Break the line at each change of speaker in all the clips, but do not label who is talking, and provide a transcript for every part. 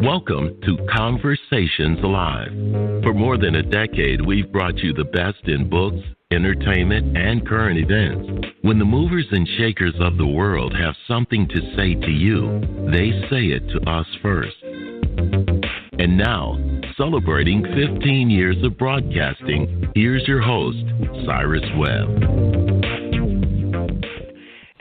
Welcome to Conversations Live. For more than a decade, we've brought you the best in books, entertainment, and current events. When the movers and shakers of the world have something to say to you, they say it to us first. And now, celebrating 15 years of broadcasting, here's your host, Cyrus Webb.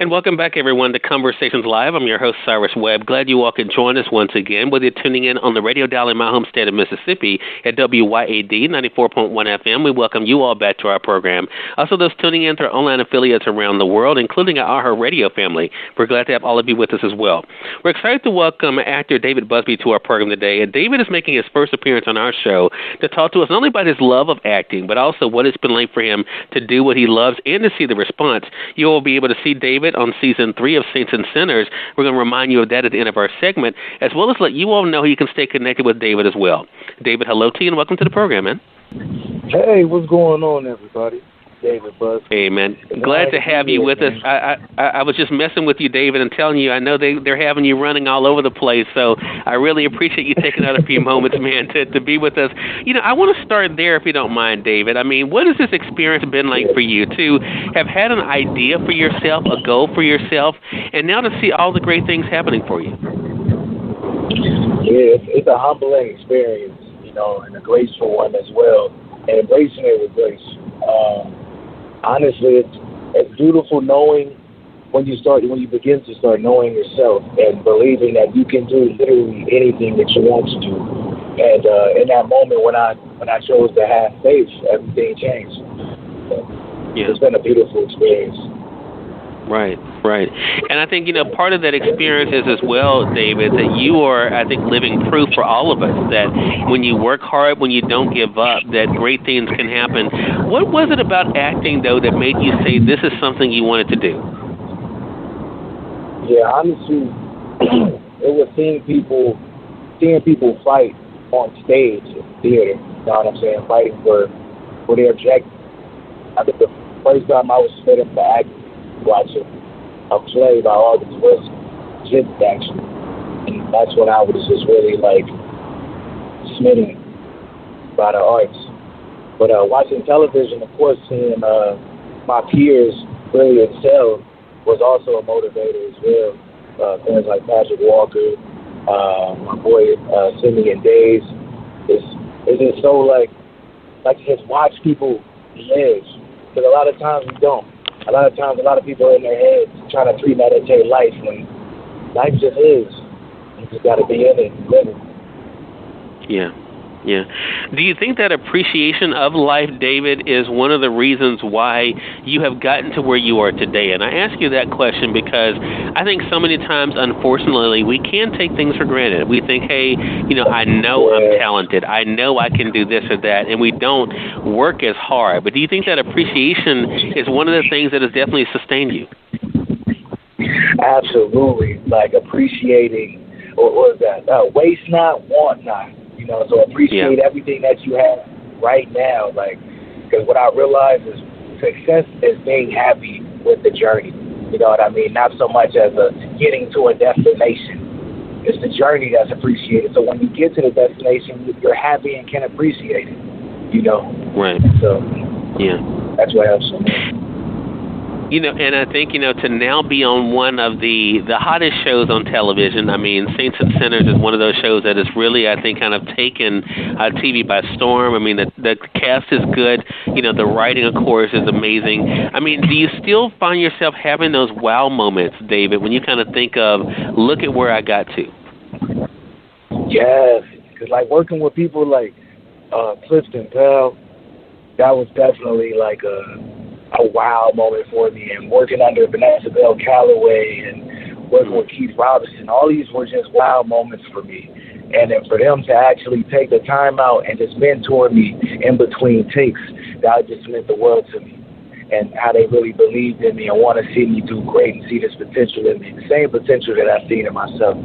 And welcome back, everyone, to Conversations Live. I'm your host, Cyrus Webb. Glad you all could join us once again, whether you're tuning in on the radio dial in my home state of Mississippi at WYAD 94.1 FM. We welcome you all back to our program. Also, those tuning in through our online affiliates around the world, including our AHA radio family. We're glad to have all of you with us as well. We're excited to welcome actor David Busby to our program today. And David is making his first appearance on our show to talk to us not only about his love of acting, but also what it's been like for him to do what he loves and to see the response. You will be able to see David on Season 3 of Saints and Sinners. We're going to remind you of that at the end of our segment, as well as let you all know you can stay connected with David as well. David, hello to you and welcome to the program, man.
Hey, what's going on, everybody? David Busby.
Hey, man. Glad to have you with us. I was just messing with you, David, and telling you I know they're having you running all over the place, so I really appreciate you taking out a few moments, man, to be with us. You know, I want to start there, if you don't mind, David. I mean, what has this experience been like for you to have had an idea for yourself, a goal for yourself, and now to see all the great things happening for you?
Yeah, it's a humbling experience, you know, and a graceful one as well, and embracing it with grace. Honestly, it's beautiful knowing when you begin to start knowing yourself and believing that you can do literally anything that you want to do. And in that moment when I chose to have faith, everything changed.
Yeah.
It's been a beautiful experience.
Right. And I think, you know, part of that experience is as well, David, that you are, I think, living proof for all of us that when you work hard, when you don't give up, that great things can happen. What was it about acting, though, that made you say this is something you wanted to do?
Yeah, honestly, it was seeing people fight on stage in theater, you know what I'm saying, fighting for their objective. I think the first time I was fit up to act, watching a play by August West, actually, and that's when I was just really like smitten by the arts. But watching television, of course, seeing my peers really excel was also a motivator as well. Things like Patrick Walker, my boy Simeon Days. It's just so like to just watch people live, because a lot of times we don't. A lot of times, a lot of people are in their heads trying to premeditate life when life just is. You just got to be in it and live it.
Yeah. Do you think that appreciation of life, David, is one of the reasons why you have gotten to where you are today? And I ask you that question because I think so many times, unfortunately, we can take things for granted. We think, hey, you know, I know I'm talented. I know I can do this or that, and we don't work as hard. But do you think that appreciation is one of the things that has definitely sustained you?
Absolutely. Like appreciating, or what is that? Waste not, want not. You know, so appreciate everything that you have right now. Like, because what I realize is success is being happy with the journey. You know what I mean? Not so much as getting to a destination. It's the journey that's appreciated. So when you get to the destination, you're happy and can appreciate it. You know?
Right.
So, that's what helps me.
You know, and I think, you know, to now be on one of the hottest shows on television, I mean, Saints and Sinners is one of those shows that has really, I think, kind of taken TV by storm. I mean, the cast is good. You know, the writing, of course, is amazing. I mean, do you still find yourself having those wow moments, David, when you kind of think of, look at where I got to?
Yes, because, like, working with people like Clifton Bell, that was definitely like a wow moment for me, and working under Vanessa Bell Calloway and working with Keith Robinson, all these were just wow moments for me. And then for them to actually take the time out and just mentor me in between takes, that just meant the world to me. And how they really believed in me and want to see me do great and see this potential in me, the same potential that I've seen in myself.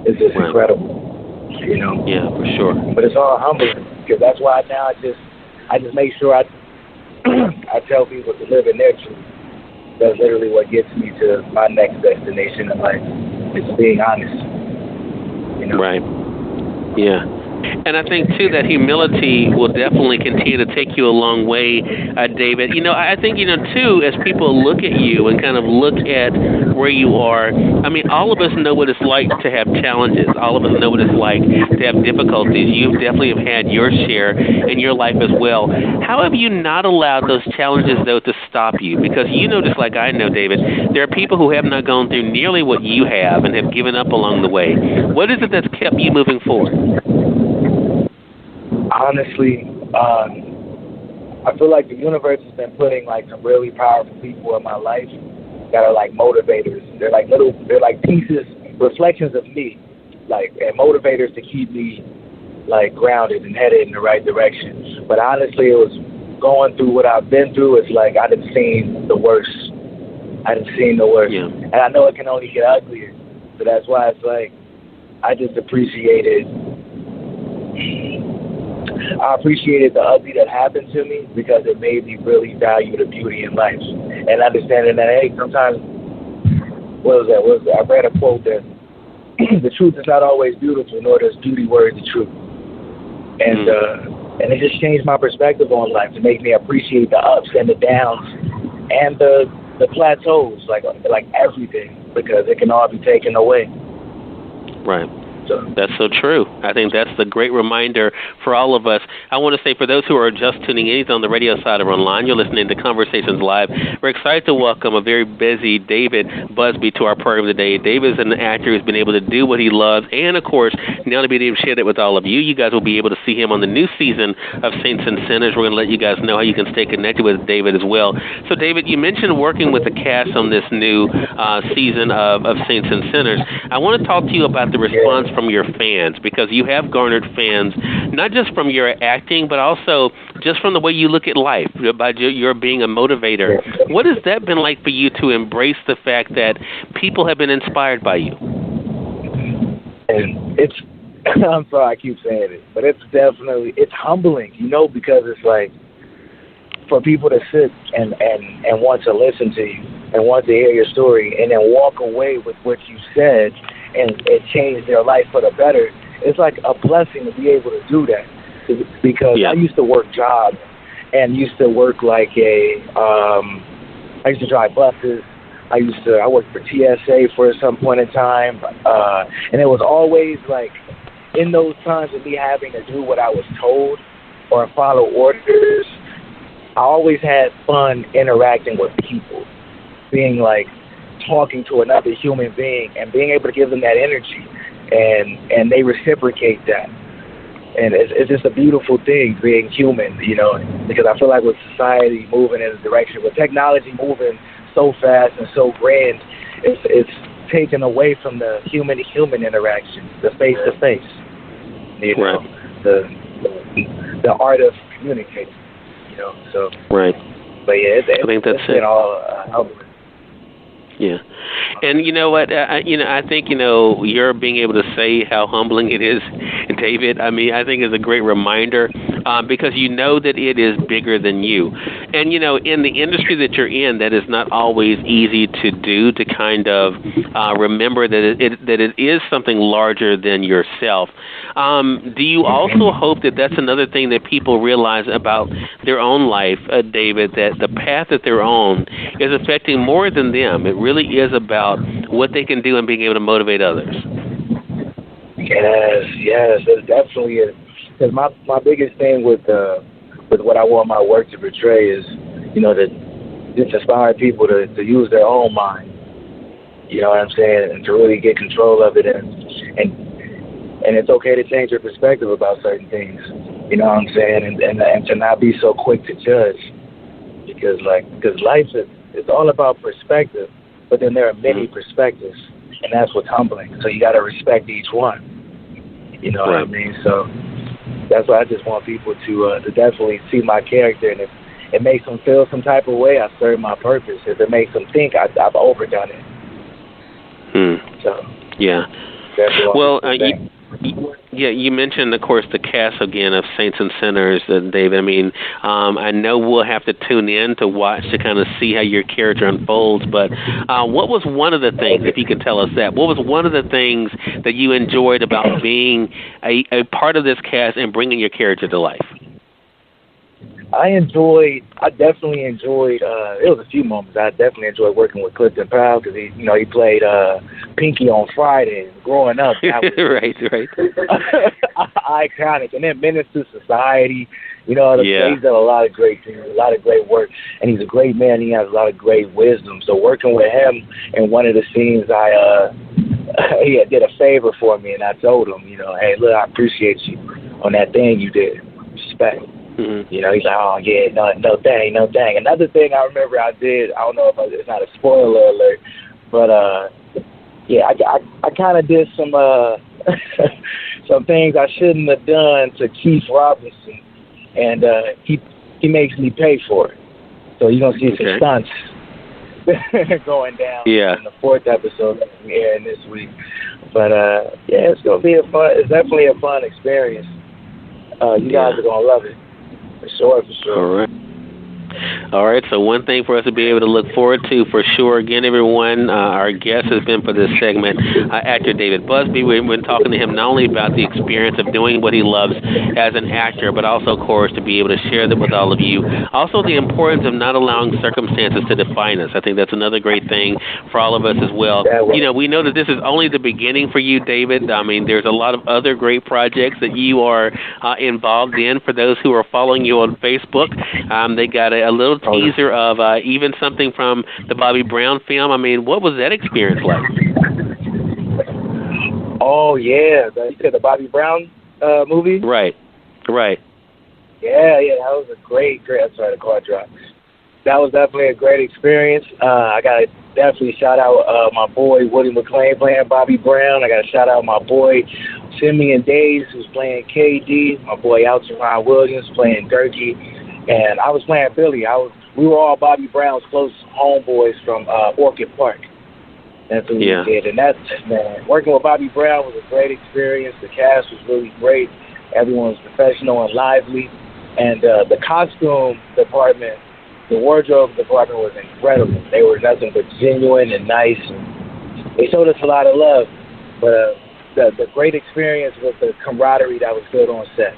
It's just incredible, you know.
Yeah, for sure.
But it's all humbling, because that's why now I just make sure I tell people to live in their truth. That's literally what gets me to my next destination in life. It's being honest. You know?
Right. Yeah. And I think, too, that humility will definitely continue to take you a long way, David. I think, too, as people look at you and kind of look at where you are, I mean, all of us know what it's like to have challenges. All of us know what it's like to have difficulties. You definitely have had your share in your life as well. How have you not allowed those challenges, though, to stop you? Because just like I know, David, there are people who have not gone through nearly what you have and have given up along the way. What is it that's kept you moving forward?
Honestly, I feel like the universe has been putting like some really powerful people in my life that are like motivators. They're like pieces, reflections of me, like, and motivators to keep me like grounded and headed in the right direction. But honestly, it was going through what I've been through. It's like I done seen the worst.
Yeah.
And I know it can only get uglier. So that's why it's like I appreciated the ugly that happened to me because it made me really value the beauty in life and understanding that, hey, sometimes, I read a quote that the truth is not always beautiful, nor does beauty worry the truth. And it just changed my perspective on life to make me appreciate the ups and the downs and the plateaus, like everything, because it can all be taken away.
Right. That's so true. I think that's the great reminder for all of us. I want to say for those who are just tuning in, either on the radio side or online, you're listening to Conversations Live. We're excited to welcome a very busy David Busby to our program today. David is an actor who's been able to do what he loves, and, of course, now to be able to share that with all of you. You guys will be able to see him on the new season of Saints and Sinners. We're going to let you guys know how you can stay connected with David as well. So, David, you mentioned working with the cast on this new season of Saints and Sinners. I want to talk to you about the response from your fans, because you have garnered fans, not just from your acting, but also just from the way you look at life, by your being a motivator. What has that been like for you to embrace the fact that people have been inspired by you?
And it's, I'm sorry I keep saying it, but it's humbling, because it's like for people to sit and want to listen to you and want to hear your story and then walk away with what you said and it changed their life for the better. It's like a blessing to be able to do that, because I used to work jobs and used to work like I used to drive buses. I worked for TSA for some point in time, and it was always like in those times of me having to do what I was told or follow orders, I always had fun interacting with people, being like talking to another human being and being able to give them that energy, and they reciprocate that. And it's just a beautiful thing being human, because I feel like with society moving in a direction, with technology moving so fast and so grand, it's taken away from the human-to-human interaction, the face-to-face,
right.
the art of communicating, so.
Right.
But yeah,
I think that's it.
All
Yeah. And you know what? I think, you're being able to say how humbling it is, David. I mean, I think it's a great reminder because you know that it is bigger than you. And, in the industry that you're in, that is not always easy to do, to kind of remember that it is something larger than yourself. Do you also hope that that's another thing that people realize about their own life, David, that the path that they're on is affecting more than them? It really is about what they can do and being able to motivate others.
Yes, it definitely is. Because my biggest thing with what I want my work to portray is, to just inspire people to use their own mind. You know what I'm saying? And to really get control of it, and it's okay to change your perspective about certain things. You know what I'm saying? And to not be so quick to judge, because life it's all about perspective. But then there are many perspectives, and that's what's humbling. So you got to respect each one. You know what I mean? So that's why I just want people to definitely see my character, and if it makes them feel some type of way, I serve my purpose. If it makes them think, I've overdone it. So
yeah.
Well,
Yeah, you mentioned, of course, the cast again of Saints and Sinners, David. I mean, I know we'll have to tune in to watch to kind of see how your character unfolds. But what was one of the things, if you could tell us that, what was one of the things that you enjoyed about being a part of this cast and bringing your character to life?
I definitely enjoyed, it was a few moments. I definitely enjoyed working with Clifton Powell because he played Pinky on Friday. Growing up, that was
right.
iconic. And then Menace to Society, he's done a lot of great things, a lot of great work. And he's a great man. He has a lot of great wisdom. So working with him in one of the scenes, he did a favor for me, and I told him, hey, look, I appreciate you on that thing you did. Respect.
Mm-hmm.
He's like, oh, yeah, no thing. Another thing I remember I did, I don't know if it's not a spoiler alert, but, I kind of did some some things I shouldn't have done to Keith Robinson, and he makes me pay for it. So you're going to see some stunts going down in the 4th episode that we're airing this week. But, it's going to be it's definitely a fun experience. You guys are going to love it. For sure. All
right, so one thing for us to be able to look forward to for sure. Again, everyone, our guest has been for this segment, actor David Busby. We've been talking to him not only about the experience of doing what he loves as an actor, but also, of course, to be able to share that with all of you. Also, the importance of not allowing circumstances to define us. I think that's another great thing for all of us as well. We know that this is only the beginning for you, David. I mean, there's a lot of other great projects that you are involved in. For those who are following you on Facebook, they got a little teaser of even something from the Bobby Brown film. I mean, what was that experience like?
Oh, yeah. You said the Bobby Brown movie?
Right.
Yeah, that was a great, I'm sorry, the car dropped. That was definitely a great experience. I got to definitely shout out my boy Woody McClain playing Bobby Brown. I got to shout out my boy Simeon Days, who's playing KD, my boy Alton Williams playing Durkee. And I was playing Billy. We were all Bobby Brown's close homeboys from Orchid Park. That's what we did. And working with Bobby Brown was a great experience. The cast was really great. Everyone was professional and lively. And the costume department, the wardrobe department was incredible. They were nothing but genuine and nice. And they showed us a lot of love. But the great experience was the camaraderie that was built on set.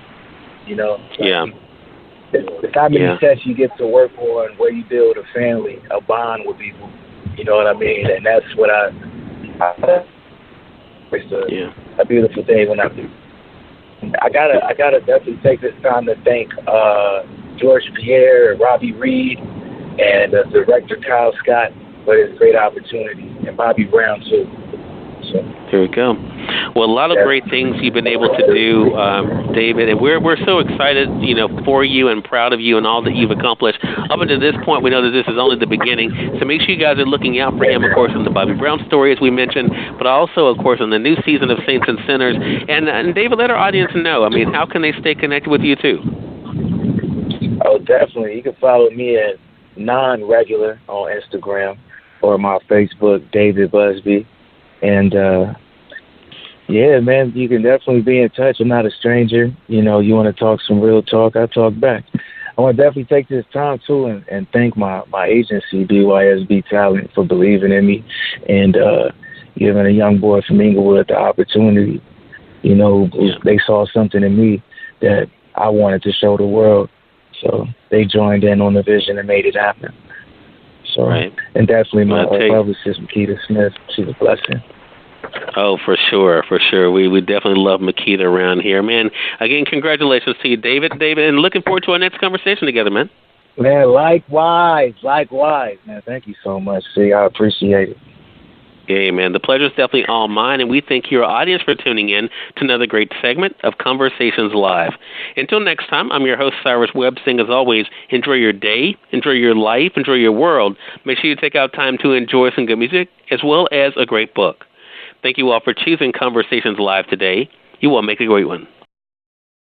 There's not many sets you get to work on where you build a family, a bond with people. You know what I mean? And that's what it's a beautiful day when I gotta definitely take this time to thank George Pierre, Robbie Reed, and director Kyle Scott for this great opportunity, and Bobby Brown too. So
here we go. Well, a lot of great things you've been able to do, David, and we're so excited, for you and proud of you and all that you've accomplished. Up until this point, we know that this is only the beginning, so make sure you guys are looking out for him, of course, in the Bobby Brown story, as we mentioned, but also, of course, in the new season of Saints and Sinners. And David, let our audience know, I mean, how can they stay connected with you, too?
Oh, definitely. You can follow me at non-regular on Instagram or my Facebook, David Busby. And, man, you can definitely be in touch. I'm not a stranger. You want to talk some real talk, I talk back. I want to definitely take this time, too, and thank my agency, BYSB Talent, for believing in me and giving a young boy from Inglewood the opportunity. They saw something in me that I wanted to show the world. So they joined in on the vision and made it happen. So, and definitely my publicist, Makita Smith, she's a blessing.
Oh, for sure. We definitely love Makita around here, man. Again, congratulations to you, David, and looking forward to our next conversation together, man.
Man, likewise, man. Thank you so much. See, I appreciate it.
Hey, man, the pleasure is definitely all mine, and we thank your audience for tuning in to another great segment of Conversations Live. Until next time, I'm your host, Cyrus Webb, saying, as always, enjoy your day, enjoy your life, enjoy your world. Make sure you take out time to enjoy some good music, as well as a great book. Thank you all for choosing Conversations Live today. You all make a great one.